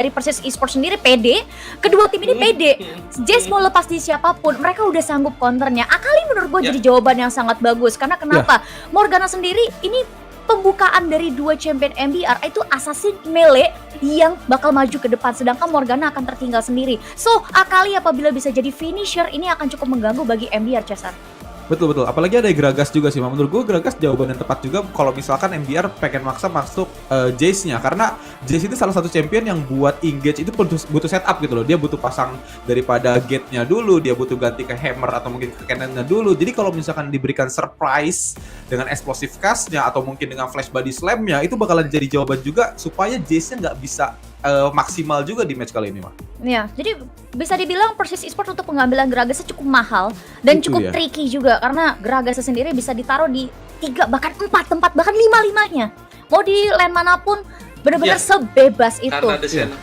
dari Persis Esports sendiri pede, kedua tim ini pede. Jazz mau lepas di siapapun, mereka udah sanggup counternya. Akali menurut gue jadi jawaban yang sangat bagus. Karena kenapa? Morgana sendiri ini pembukaan dari dua champion MBR itu assassin melee yang bakal maju ke depan, sedangkan Morgana akan tertinggal sendiri. So, Akali apabila bisa jadi finisher, ini akan cukup mengganggu bagi MBR, Cesar. Betul. Apalagi ada Gragas juga sih, menurut gue Gragas jawaban yang tepat juga kalau misalkan MBR pengen maksa masuk Jayce-nya, karena Jayce itu salah satu champion yang buat engage itu butuh setup gitu loh. Dia butuh pasang daripada gate-nya dulu, dia butuh ganti ke hammer atau mungkin ke cannon-nya dulu. Jadi kalau misalkan diberikan surprise dengan explosive cast-nya atau mungkin dengan flash body slam-nya, itu bakalan jadi jawaban juga supaya Jayce-nya nggak bisa maksimal juga di match kali ini, Mak. Ya, jadi bisa dibilang Persis Esports untuk pengambilan Gragasnya cukup mahal dan Itu cukup tricky juga, karena Gragasnya sendiri bisa ditaruh di 3 bahkan 4 tempat, bahkan 5-5-nya. Mau di lane manapun benar-benar sebebas itu. Karena ada Senna.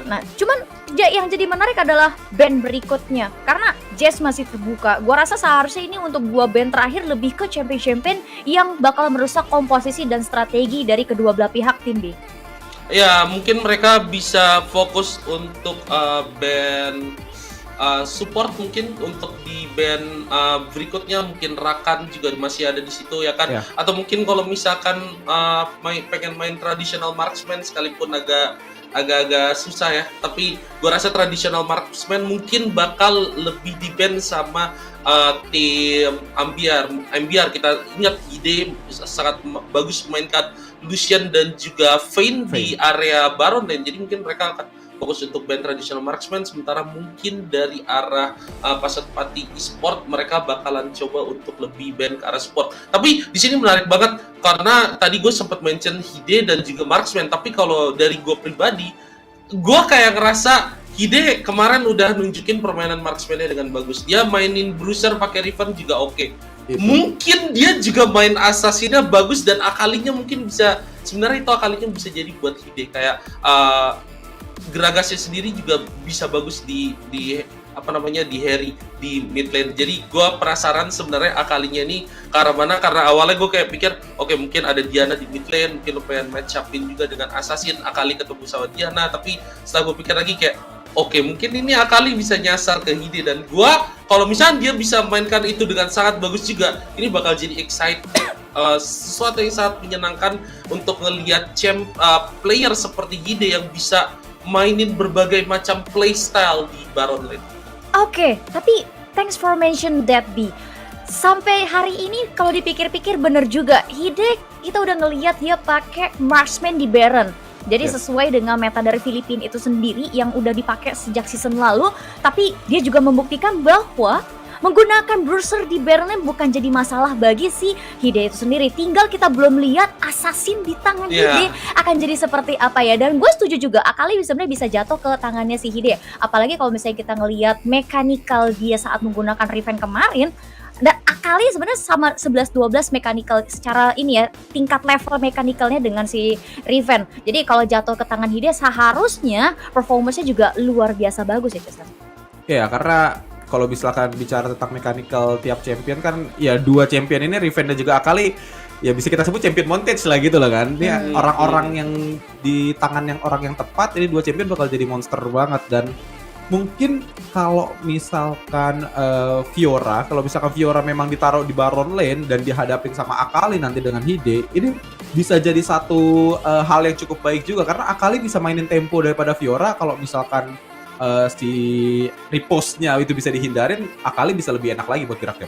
Nah, cuman yang jadi menarik adalah band berikutnya, karena Jazz masih terbuka. Gua rasa seharusnya ini untuk 2 band terakhir lebih ke champion-champion yang bakal merusak komposisi dan strategi dari kedua belah pihak tim B. Ya, mungkin mereka bisa fokus untuk band support, mungkin untuk di band berikutnya mungkin Rakan juga masih ada di situ ya kan. Atau mungkin kalau misalkan pengen main traditional marksman sekalipun agak susah ya, tapi gue rasa traditional marksman mungkin bakal lebih di ban sama tim MBR. Kita ingat ide sangat bagus memainkan Lucian dan juga Vayne di area Baron Lane, jadi mungkin mereka akan fokus untuk band traditional marksman, sementara mungkin dari arah Pasatpati Esport mereka bakalan coba untuk lebih band ke arah sport. Tapi di sini menarik banget karena tadi gue sempat mention Hide dan juga marksman, tapi kalau dari gue pribadi, gue kayak ngerasa Hide kemarin udah nunjukin permainan marksman-nya dengan bagus. Dia mainin bruiser pakai Riven juga oke. Mungkin dia juga main assassinnya bagus dan Akalinya mungkin bisa, sebenarnya itu Akalinya bisa jadi buat Hide kayak Gragasnya sendiri juga bisa bagus di Harry di mid lane. Jadi gue penasaran sebenarnya Akalinya ini karena mana, karena awalnya gue kayak pikir oke, mungkin ada Diana di mid lane, mungkin lo pengen match up-in juga dengan Assassin, Akali ketemu sama Diana, tapi setelah gue pikir lagi kayak oke, mungkin ini Akali bisa nyasar ke Hide, dan gue kalau misalnya dia bisa mainkan itu dengan sangat bagus juga, ini bakal jadi exciting, sesuatu yang sangat menyenangkan untuk ngelihat player seperti Hide yang bisa mainin berbagai macam playstyle di Baron Lane. Oke, tapi thanks for mention that, B. Sampai hari ini kalau dipikir-pikir bener juga, Hide kita udah ngelihat dia pakai marksman di Baron. Jadi sesuai dengan meta dari Filipina itu sendiri yang udah dipakai sejak season lalu, tapi dia juga membuktikan bahwa menggunakan bruiser di Baron bukan jadi masalah bagi si Hide itu sendiri. Tinggal kita belum lihat assassin di tangan Hide akan jadi seperti apa ya. Dan gue setuju juga Akali sebenarnya bisa jatuh ke tangannya si Hide. Apalagi kalau misalnya kita ngelihat mechanical dia saat menggunakan Riven kemarin. Dan Akali sebenarnya sama 11-12 mechanical secara ini ya, tingkat level mechanicalnya dengan si Riven. Jadi kalau jatuh ke tangan Hide seharusnya performance-nya juga luar biasa bagus ya, Chester. Ya, karena kalau misalkan bicara tentang mechanical tiap champion kan, ya 2 champion ini Riven dan juga Akali, ya bisa kita sebut champion montage lah gitu lah kan. Ini orang-orang yang di tangan orang yang tepat, ini 2 champion bakal jadi monster banget. Dan mungkin kalau misalkan Fiora memang ditaruh di Baron Lane dan dihadapin sama Akali nanti dengan Hide, ini bisa jadi satu hal yang cukup baik juga, karena Akali bisa mainin tempo daripada Fiora. Kalau misalkan si repost-nya itu bisa dihindarin, Akali bisa lebih enak lagi buat geraknya.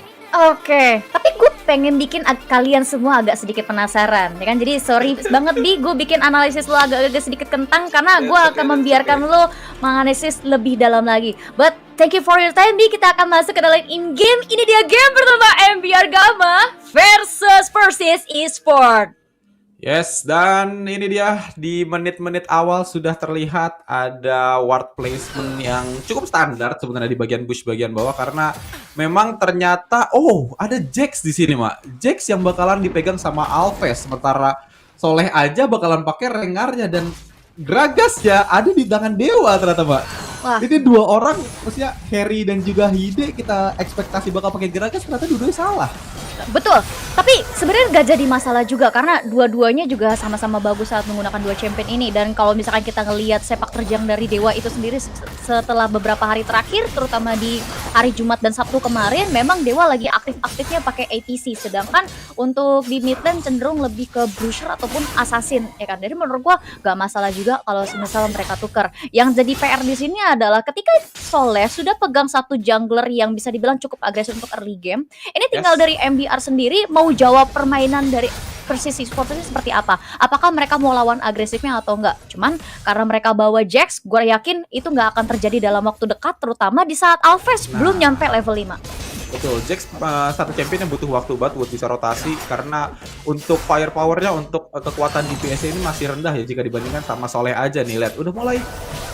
Oke, tapi gue pengen bikin kalian semua agak sedikit penasaran, ya kan? Jadi sorry banget Bi, gue bikin analisis lo agak sedikit kentang karena gue akan membiarkan lo menganalisis lebih dalam lagi. But thank you for your time, Bi. Kita akan masuk ke dalam in-game. Ini dia game pertama MBR Gamma versus Persis Esports. Yes, dan ini dia di menit-menit awal sudah terlihat ada ward placement yang cukup standar sebenarnya di bagian bush bagian bawah, karena memang ternyata ada Jax di sini, Mak. Jax yang bakalan dipegang sama Alves, sementara Soleh aja bakalan pakai Rengarnya, dan Gragas ya ada di tangan Dewa ternyata, Mbak. Wah. Ini 2 orang, maksudnya Harry dan juga Hide kita ekspektasi bakal pakai Gragas, ternyata dua-duanya salah. Betul, tapi sebenarnya nggak jadi masalah juga karena dua-duanya juga sama-sama bagus saat menggunakan dua champion ini. Dan kalau misalkan kita ngelihat sepak terjang dari Dewa itu sendiri setelah beberapa hari terakhir, terutama di hari Jumat dan Sabtu kemarin, memang Dewa lagi aktif-aktifnya pakai APC, sedangkan untuk di mid lane cenderung lebih ke Bruiser ataupun Assassin, ya kan? Jadi menurut gua nggak masalah juga kalau misalnya mereka tuker. Yang jadi PR di sini adalah ketika Soleh sudah pegang satu jungler yang bisa dibilang cukup agresif untuk early game, ini tinggal dari MBR sendiri mau jawab permainan dari Persis Esports ini seperti apa. Apakah mereka mau lawan agresifnya atau enggak. Cuman karena mereka bawa Jax, gue yakin itu nggak akan terjadi dalam waktu dekat, terutama di saat Alves belum nyampe level 5. Betul, Jax satu champion yang butuh waktu banget buat bisa rotasi karena untuk firepowernya, untuk kekuatan DPS ini masih rendah ya jika dibandingkan sama Soleh aja nih. Lihat, udah mulai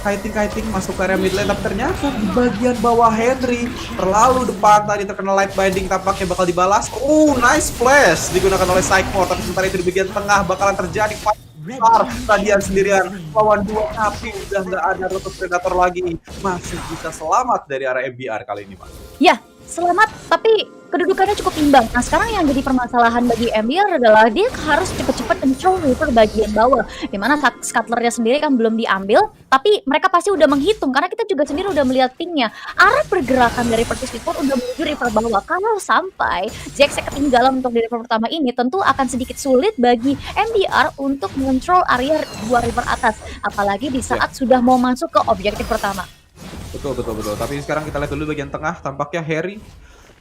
kiting masuk ke area mid lane, tapi ternyata di bagian bawah Henry terlalu depan tadi terkena light binding, tampaknya bakal dibalas. Oh, nice flash digunakan oleh Sycamore, tapi sementara itu di bagian tengah bakalan terjadi fight besar. Radian sendirian lawan dua, tapi udah nggak ada Lotus Predator lagi, masih bisa selamat dari area MBR kali ini, Mas. Ya, selamat, tapi kedudukannya cukup imbang. Nah, sekarang yang jadi permasalahan bagi MBR adalah dia harus cepet-cepet control river bagian bawah, dimana scuttlernya sendiri kan belum diambil, tapi mereka pasti udah menghitung, karena kita juga sendiri udah melihat pingnya. Arah pergerakan dari Persis Esports udah menuju river bawah. Kalau sampai Jax ketinggalan untuk di river pertama ini, tentu akan sedikit sulit bagi MBR untuk mengontrol area dua river atas, apalagi di saat sudah mau masuk ke objektif pertama. Betul. Tapi sekarang kita lihat dulu bagian tengah, tampaknya Harry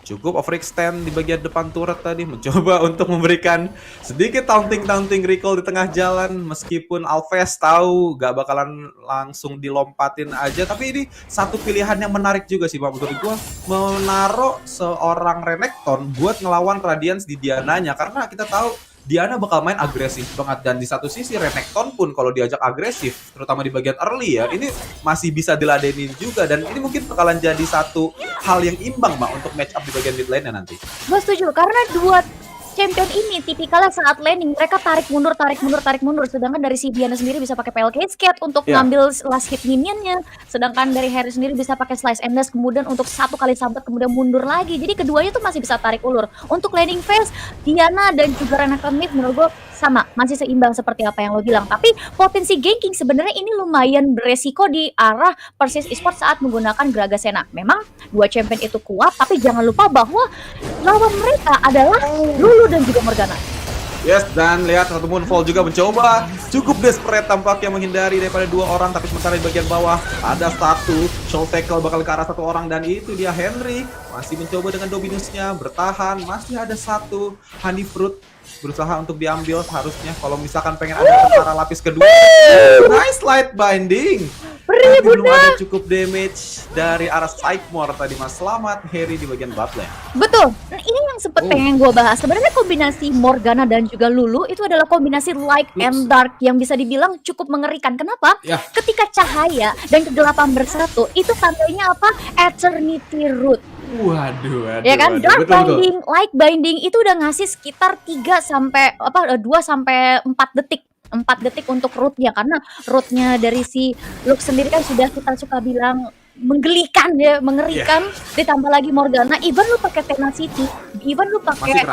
cukup overextend di bagian depan turret tadi, mencoba untuk memberikan sedikit taunting recall di tengah jalan, meskipun Alves tahu gak bakalan langsung dilompatin aja. Tapi ini satu pilihan yang menarik juga sih, Pak, menurut gua, menaruh seorang Renekton buat ngelawan Radiance di Diananya, karena kita tahu Diana bakal main agresif banget, dan di satu sisi Renekton pun kalau diajak agresif, terutama di bagian early ya, ini masih bisa diladenin juga, dan ini mungkin bakalan jadi satu hal yang imbang, Mbak, untuk match up di bagian mid lane-nya nanti. Gue setuju, karena dua champion ini tipikalnya saat landing mereka tarik mundur, sedangkan dari si Diana sendiri bisa pakai PLK Skate untuk ngambil last hit minionnya, sedangkan dari Harry sendiri bisa pakai Slice and Dash kemudian untuk satu kali sambat kemudian mundur lagi. Jadi keduanya tuh masih bisa tarik ulur. Untuk landing phase Diana dan juga Renekton mid menurut gue sama, masih seimbang seperti apa yang lo bilang. Tapi potensi ganking sebenarnya ini lumayan beresiko di arah Persis Esports saat menggunakan Gragasena. Memang dua champion itu kuat, tapi jangan lupa bahwa lawan mereka adalah Lulu dan juga Morgana. Yes, dan lihat satu Moonfall juga mencoba cukup desperate tampaknya menghindari daripada dua orang, tapi sementara di bagian bawah ada satu Show Tackle bakal ke arah satu orang, dan itu dia Henry masih mencoba dengan Dominusnya bertahan. Masih ada satu Honey Fruit berusaha untuk diambil seharusnya kalau misalkan pengen ada tentara lapis kedua. Nice light binding. Tapi belum ada cukup damage dari arah Sycamore tadi, Mas. Selamat Harry di bagian bot lane. Betul. Nah, ini yang sempat pengen gue bahas. Sebenarnya kombinasi Morgana dan juga Lulu itu adalah kombinasi light and dark yang bisa dibilang cukup mengerikan. Kenapa? Ketika cahaya dan kegelapan bersatu, itu tandanya apa? Eternity Root. Waduh. Ya kan, dark binding, light binding itu udah ngasih sekitar 2 sampai 4 detik. 4 detik untuk rootnya, karena rootnya dari si Lux sendiri kan sudah kita suka bilang menggelikan ya, mengerikan. Ditambah lagi Morgana, even lu pakai Tenacity, even lu pakai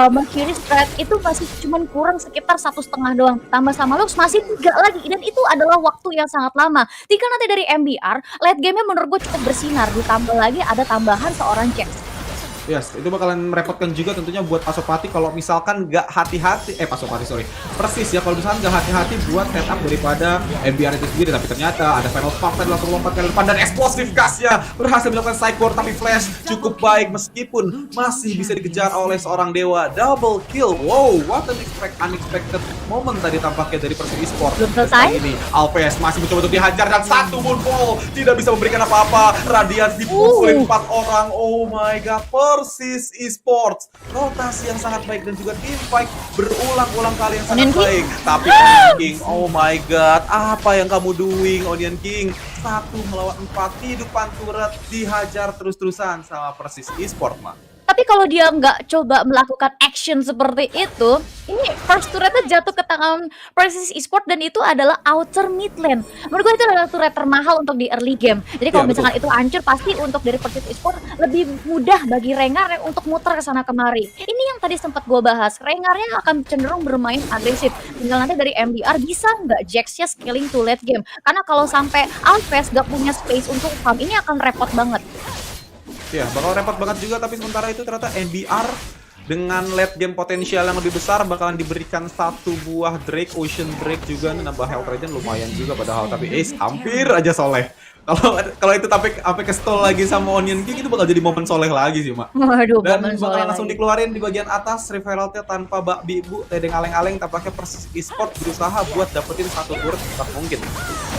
Mercury Strike, itu masih cuman kurang sekitar 1,5 doang. Tambah sama Lux masih 3 lagi, dan itu adalah waktu yang sangat lama. Jika nanti dari MBR late game-nya menurut gue cukup bersinar, ditambah lagi ada tambahan seorang Jax. Yes, itu bakalan merepotkan juga tentunya buat Pasopati kalau misalkan nggak hati-hati, Persis ya, kalau misalkan nggak hati-hati buat setup daripada MBR itu sendiri. Tapi ternyata ada final spark tadi langsung lompat ke depan, dan explosive gasnya berhasil melakukan Sycamore, tapi flash cukup baik meskipun masih bisa dikejar oleh seorang Dewa. Double kill, wow, what an unexpected moment tadi tampaknya dari Persis Esports. Selesai. Ini Alves masih mencoba untuk dihajar, dan satu Moonfall tidak bisa memberikan apa-apa. Radiance dipukulin 4 orang, oh my god. Persis Esports, rotasi yang sangat baik dan juga team fight berulang-ulang kali yang sangat baik. Tapi Onion King, oh my god, apa yang kamu doing Onion King? 1 melawan 4, kehidupan turret dihajar terus-terusan sama Persis Esports, Mak. Tapi kalau dia nggak coba melakukan action seperti itu, ini first turretnya jatuh ke tangan Persis Esport dan itu adalah outer mid lane. Menurut gue itu adalah turret termahal untuk di early game. Jadi kalau Iya, misalkan itu hancur, pasti untuk dari Persis Esport lebih mudah bagi Rengar untuk muter ke sana kemari. Ini yang tadi sempat gue bahas, Rengarnya akan cenderung bermain agresif. Tinggal nanti dari MDR bisa nggak Jax-nya scaling to late game. Karena kalau sampai Alves nggak punya space untuk farm, ini akan repot banget. Ya, bakal repot banget juga, tapi sementara itu ternyata NBR dengan late game potensial yang lebih besar bakalan diberikan satu buah Drake, Ocean Drake juga, nambah health regen lumayan juga padahal, tapi Ace hampir aja soleh. Kalau itu tapi sampai ke stall lagi sama Onion King itu bakal jadi momen soleh lagi sih, Mak. Waduh, Dan momen soleh bakalan langsung lagi. dikeluarin di bagian atas Referalnya tanpa bakbi ibu tedeng aleng-aleng, tampaknya Persis Esport berusaha buat dapetin satu turret tetap mungkin.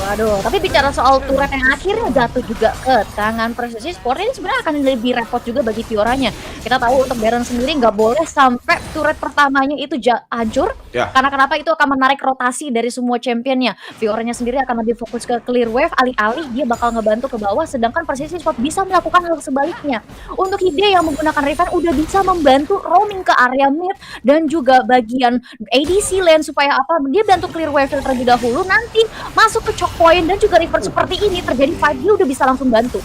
Waduh, tapi bicara soal turret yang akhirnya jatuh juga ke tangan Persis Esport, ini sebenarnya akan lebih repot juga bagi Fioranya. Kita tahu untuk Baron sendiri nggak boleh sampai turret pertamanya itu hancur, Ya. karena kenapa itu akan menarik rotasi dari semua championnya. Fioranya sendiri akan lebih fokus ke clear wave, alih-alih dia bakal ngebantu ke bawah, sedangkan Persis Esport bisa melakukan hal sebaliknya. Untuk Hide yang menggunakan Riven udah bisa membantu roaming ke area mid dan juga bagian ADC lane supaya apa? Dia bantu clear wave terlebih dahulu, nanti masuk ke choke point dan juga Riven seperti ini terjadi fight, dia udah bisa langsung bantu.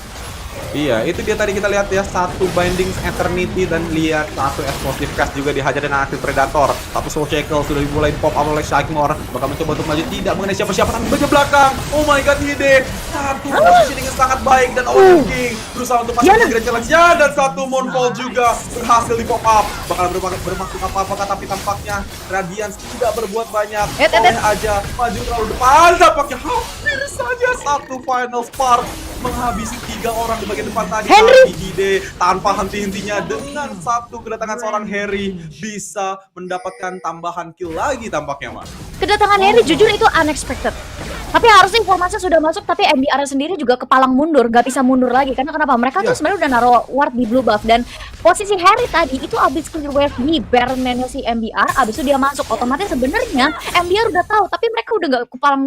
Iya, itu dia tadi kita lihat ya, satu Binding Eternity dan lihat satu Explosive Cast juga dihajar dengan Active Predator. Satu Soul Shackle sudah dimulai pop up oleh Shagmore, bakal mencoba untuk maju, tidak mengenai siapa-siapa tapi bagian belakang. Oh my god, Hide satu positioning yang sangat baik dan Onion King berusaha untuk masuk ke Grand Challenge ya, dan satu Moonfall juga berhasil di pop up. Bakal bermaksud apa-apa, tapi tampaknya Radiance tidak berbuat banyak. Oleh aja maju terlalu depan, tampaknya hampir saja satu Final Spark menghabisi 3 orang di bagian depan tadi. Tapi Hide tanpa henti-hentinya dengan satu kedatangan seorang Harry bisa mendapatkan tambahan kill lagi tampaknya, Mas. Kedatangan Harry jujur itu unexpected. Tapi harusnya informasi sudah masuk, tapi MDR sendiri juga kepalang mundur, gak bisa mundur lagi. Karena kenapa? Mereka tuh sebenarnya udah naruh ward di blue buff, dan posisi Harry tadi itu abis clear wave di Baron-nya si MDR, abis itu dia masuk. Otomatis sebenarnya MDR udah tahu, tapi mereka udah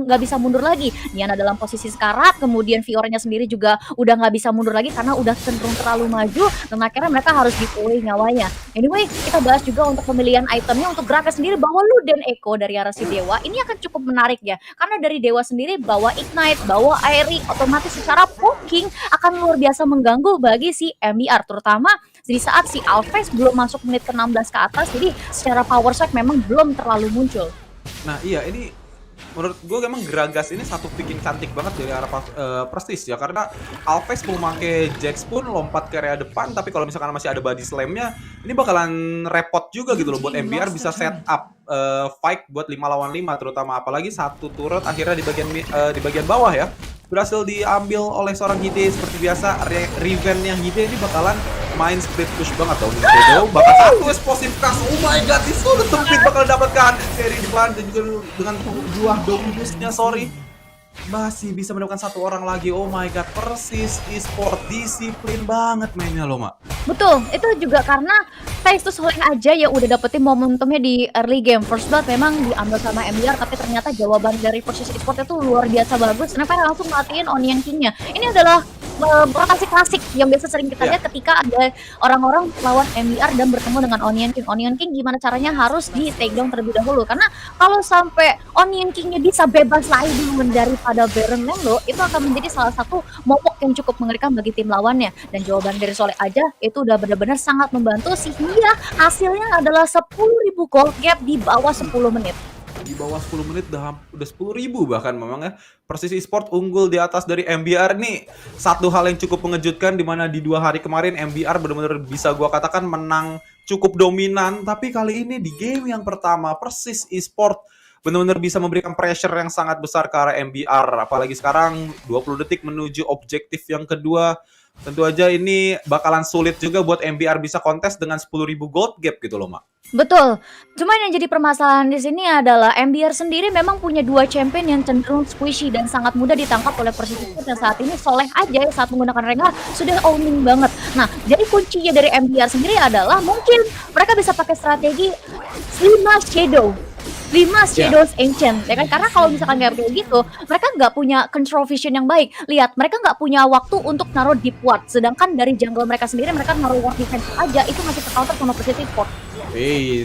gak bisa mundur lagi. Diana dalam posisi sekarat, kemudian Fioranya sendiri juga udah gak bisa mundur lagi karena udah cenderung terlalu maju, dan akhirnya mereka harus giveaway nyawanya. Anyway, kita bahas juga untuk pemilihan itemnya untuk Gragas sendiri, bahwa Luden Echo dari arah si Dewa ini akan cukup menarik ya, karena dari Dewa sendiri bawa Ignite, bawa Aerie, otomatis secara poking akan luar biasa mengganggu bagi si MDR, terutama di saat si Alves belum masuk menit ke-16 ke atas, jadi secara power shot memang belum terlalu muncul. Nah iya, ini menurut gue emang Gragas ini satu picking cantik banget dari arah Prestige ya, karena Alves mau pakai Jax pun lompat ke area depan, tapi kalau misalkan masih ada body slam-nya, ini bakalan repot juga gitu loh buat MBR bisa set up fight buat 5 lawan 5, terutama apalagi satu turret akhirnya di bagian bawah ya berhasil diambil oleh seorang Hide. Seperti biasa Riven yang Hide ini bakalan main split push banget dong. Shadow bakal satu explosive cast. Oh my god, di sudut sempit bakal dapatkan Harry di depan, dan juga dengan buah dominusnya masih bisa mendapatkan satu orang lagi. Oh my god, Persis Esport disiplin banget mainnya loh, Mak. Betul, itu juga karena Face to Soling aja ya udah dapetin momentumnya di early game. First blood memang diambil sama MDR, tapi ternyata jawaban dari Persis Esport itu luar biasa bagus. Kenapa langsung matiin Onion King-nya? Ini adalah rotasi klasik yang biasa sering kita lihat ketika ada orang-orang lawan MDR dan bertemu dengan Onion King. Onion King gimana caranya harus di take down terlebih dahulu, karena kalau sampai Onion King-nya bisa bebas lagi dulu daripada Baron Lando, itu akan menjadi salah satu momok yang cukup mengerikan bagi tim lawannya. Dan jawaban dari Soleh aja itu udah benar-benar sangat membantu, sehingga hasilnya adalah 10.000 gold gap di bawah 10 menit. Di bawah 10 menit udah 10.000 bahkan memang ya. Persis Esport unggul di atas dari MBR nih. Satu hal yang cukup mengejutkan, di mana di 2 hari kemarin MBR benar-benar bisa gua katakan menang cukup dominan, tapi kali ini di game yang pertama Persis Esport benar-benar bisa memberikan pressure yang sangat besar ke arah MBR. Apalagi sekarang 20 detik menuju objektif yang kedua. Tentu aja ini bakalan sulit juga buat MBR bisa kontes dengan 10.000 gold gap gitu loh, Mak. Betul. Cuman yang jadi permasalahan di sini adalah MBR sendiri memang punya 2 champion yang cenderung squishy dan sangat mudah ditangkap oleh Persis Esport, dan saat ini Soleh aja saat menggunakan Rengar sudah owning banget. Nah, jadi kuncinya dari MBR sendiri adalah mungkin mereka bisa pakai strategi 5 Shadow. 5 Shadows Ancient, ya kan? Karena kalau misalkan kayak gitu, mereka nggak punya control vision yang baik. Lihat, mereka nggak punya waktu untuk naruh deep ward. Sedangkan dari jungle mereka sendiri, mereka naruh ward defense aja, itu masih ke-counter sama Precision Sport.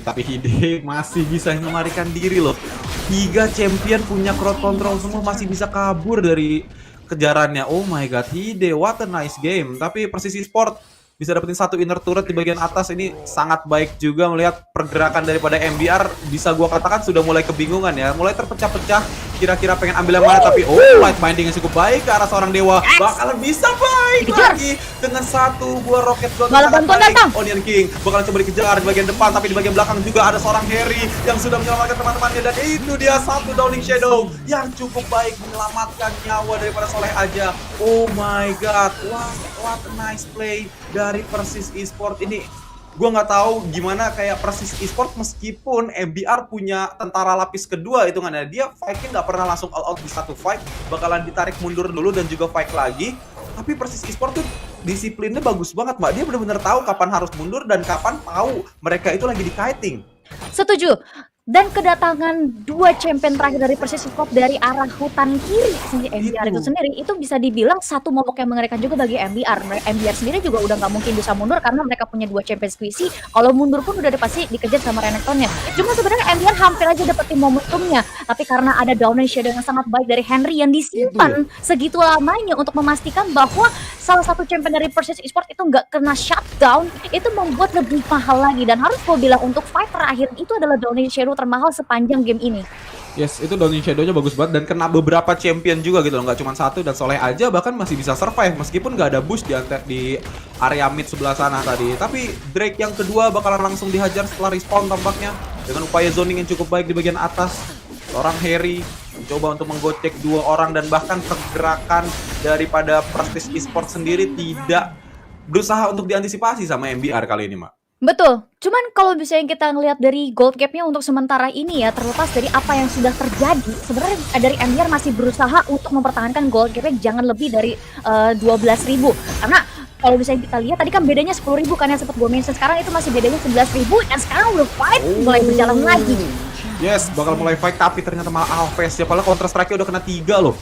Tapi Hide masih bisa melarikan diri loh. 3 champion punya crowd control semua masih bisa kabur dari kejarannya. Oh my god, Hide, what a nice game. Tapi Persisi Sport bisa dapetin 1 inner turret di bagian atas, ini sangat baik juga melihat pergerakan daripada MBR. Bisa gua katakan sudah mulai kebingungan ya, mulai terpecah-pecah. Kira-kira pengen ambil yang mana, tapi light binding yang cukup baik ke arah seorang dewa. Bakalan bisa baik lagi dengan 1 buah roket gun. Malah bantuan datang. Onion King bakalan coba dikejar di bagian depan, tapi di bagian belakang juga ada seorang Harry yang sudah menyelamatkan teman-temannya, dan itu dia 1 Downing Shadow yang cukup baik menyelamatkan nyawa daripada Soleh aja. Oh my god, what a nice play dari Persis Esport ini. Gue nggak tahu gimana kayak Persis Esport meskipun MBR punya tentara lapis kedua hitungannya, dia fight-nya nggak pernah langsung all out di satu fight, bakalan ditarik mundur dulu dan juga fight lagi. Tapi Persis Esport tuh disiplinnya bagus banget, Mbak. Dia benar-benar tahu kapan harus mundur dan kapan tahu mereka itu lagi di kiting. Setuju. Dan kedatangan 2 champion terakhir dari Persis Sport dari arah hutan kiri sendiri MBR itu sendiri, itu bisa dibilang satu momok yang mengerikan juga bagi MBR. MBR sendiri juga udah nggak mungkin bisa mundur karena mereka punya 2 champion squishy. Kalau mundur pun udah pasti dikejar sama Renektonnya. Cuma sebenarnya MBR hampir aja dapetin momentumnya, tapi karena ada Downing Shadow yang sangat baik dari Henry yang disimpan segitu lamanya untuk memastikan bahwa salah satu champion dari Persis Esport itu nggak kena shutdown, itu membuat lebih mahal lagi. Dan harus gue bilang untuk fight terakhir itu adalah Downing Shadow termahal sepanjang game ini. Yes, itu Downing Shadow-nya bagus banget dan kena beberapa champion juga gitu loh, nggak cuma 1, dan Soleh aja bahkan masih bisa survive meskipun nggak ada boost di area mid sebelah sana tadi. Tapi Drake yang kedua bakalan langsung dihajar setelah respawn tampaknya dengan upaya zoning yang cukup baik di bagian atas. Seorang Harry mencoba untuk menggocek 2 orang dan bahkan pergerakan daripada Prestige Esport sendiri tidak berusaha untuk diantisipasi sama MBR kali ini, Mak. Betul, cuman kalau misalnya kita ngelihat dari gold gap-nya untuk sementara ini ya, terlepas dari apa yang sudah terjadi, sebenarnya dari MBR masih berusaha untuk mempertahankan gold gap-nya jangan lebih dari 12.000. Karena kalau misalnya kita lihat tadi kan bedanya 10.000 kan yang sempat gue mention, sekarang itu masih bedanya 11.000 dan sekarang udah fight mulai berjalan lagi. Yes, bakal mulai fight tapi ternyata malah Alves ya, padahal counter strike-nya udah kena 3 loh.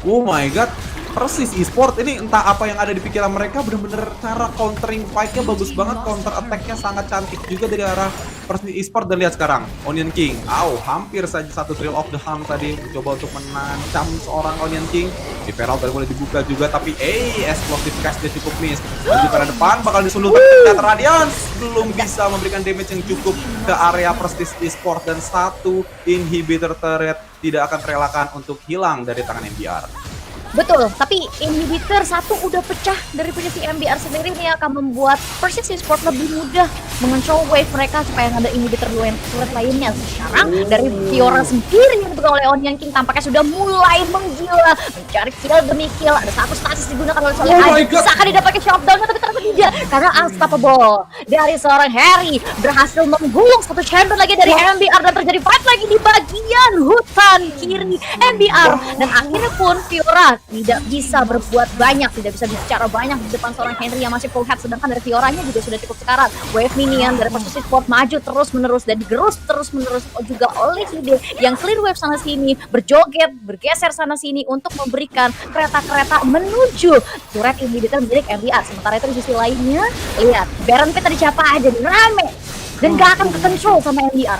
Oh my god. Persis Esport ini entah apa yang ada di pikiran mereka, bener-bener cara countering fight-nya bagus banget, counter attack-nya sangat cantik juga dari arah Persis Esport. Dan lihat sekarang Onion King, hampir saja 1 Thrill of the Hunt tadi mencoba untuk menancam seorang Onion King. Di Feral baru boleh dibuka juga, tapi explosive cast dia cukup miss. Maju ke arah depan, bakal disundul ternyata Radiance belum bisa memberikan damage yang cukup ke area Persis Esport, dan 1 inhibitor turret tidak akan terelakkan untuk hilang dari tangan MBR. Betul, tapi inhibitor 1 udah pecah dari posisi MBR sendiri nih akan membuat Persis Esport lebih mudah mengontrol wave mereka supaya ada inhibitor turret lainnya. Sekarang dari Fiora sendiri yang dipegang oleh Onion King tampaknya sudah mulai menggila, mencari kill demi kill. Ada 1 stasis digunakan oleh Soleh. Bisa akan didapatkan shutdown tapi ternyata tidak, karena unstoppable dari seorang Harry berhasil menggulung 1 champion lagi dari MBR, dan terjadi fight lagi di bagian hutan kiri MBR. Dan akhirnya pun Fiora tidak bisa berbuat banyak, tidak bisa bicara banyak di depan seorang Henry yang masih full health, sedangkan dari Fioranya juga sudah cukup sekarat. Wave minion dari Persis Esport maju terus-menerus dan digerus terus-menerus juga oleh Hide yang clear wave sana sini, berjoget, bergeser sana sini untuk memberikan kereta-kereta menuju turret inhibitor milik MBR. Sementara itu di sisi lainnya, lihat Baron Pit tadi siapa aja rame dan gak akan ke-control sama MBR.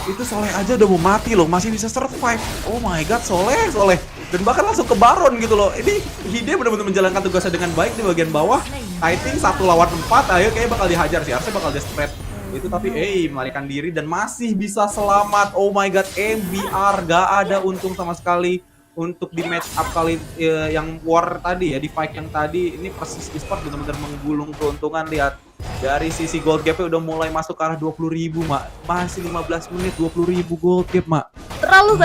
Itu Soleh aja udah mau mati loh, masih bisa survive. Oh my god, Soleh. Dan bahkan langsung ke Baron gitu loh. Ini Hide benar-benar menjalankan tugasnya dengan baik di bagian bawah. I think 1 lawan 4, ayo kayaknya bakal dihajar sih. Harusnya bakal desperate itu, tapi melarikan diri dan masih bisa selamat. Oh my god, MBR gak ada untung sama sekali untuk di match up kali yang war tadi ya, di fight yang tadi. Ini Persis Esport benar-benar menggulung keuntungan. Lihat dari sisi gold gap udah mulai masuk ke arah 20.000, Mak. Masih 15 menit 20.000 gold gap, Mak. Terlalu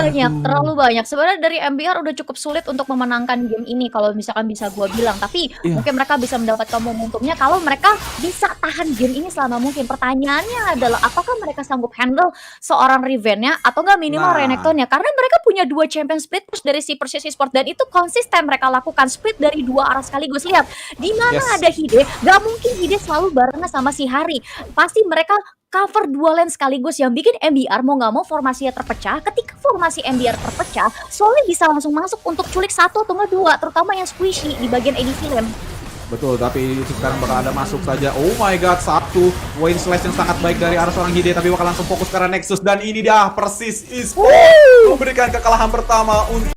banyak. Sebenarnya dari MBR udah cukup sulit untuk memenangkan game ini kalau misalkan bisa gua bilang. Tapi mungkin mereka bisa mendapatkan momentumnya kalau mereka bisa tahan game ini selama mungkin. Pertanyaannya adalah apakah mereka sanggup handle seorang Riven-nya atau nggak minimal Renekton-nya. Karena mereka punya 2 champion split push dari si Persis Esport, dan itu konsisten mereka lakukan split dari 2 arah sekaligus. Lihat, di mana ada Hide, nggak mungkin Hide selalu barengan sama si Harry. Pasti mereka cover dua lane sekaligus yang bikin MBR mau nggak mau formasinya terpecah. Ketika formasi MBR terpecah, Solly bisa langsung masuk untuk culik satu atau nggak dua, terutama yang squishy di bagian ADC lane. Betul, tapi itu sekarang bakal ada masuk saja. Oh my god, satu Wayne Slash yang sangat baik dari arah seorang Hide, tapi bakal langsung fokus ke arah Nexus. Dan ini dia, Persis Esports memberikan kekalahan pertama untuk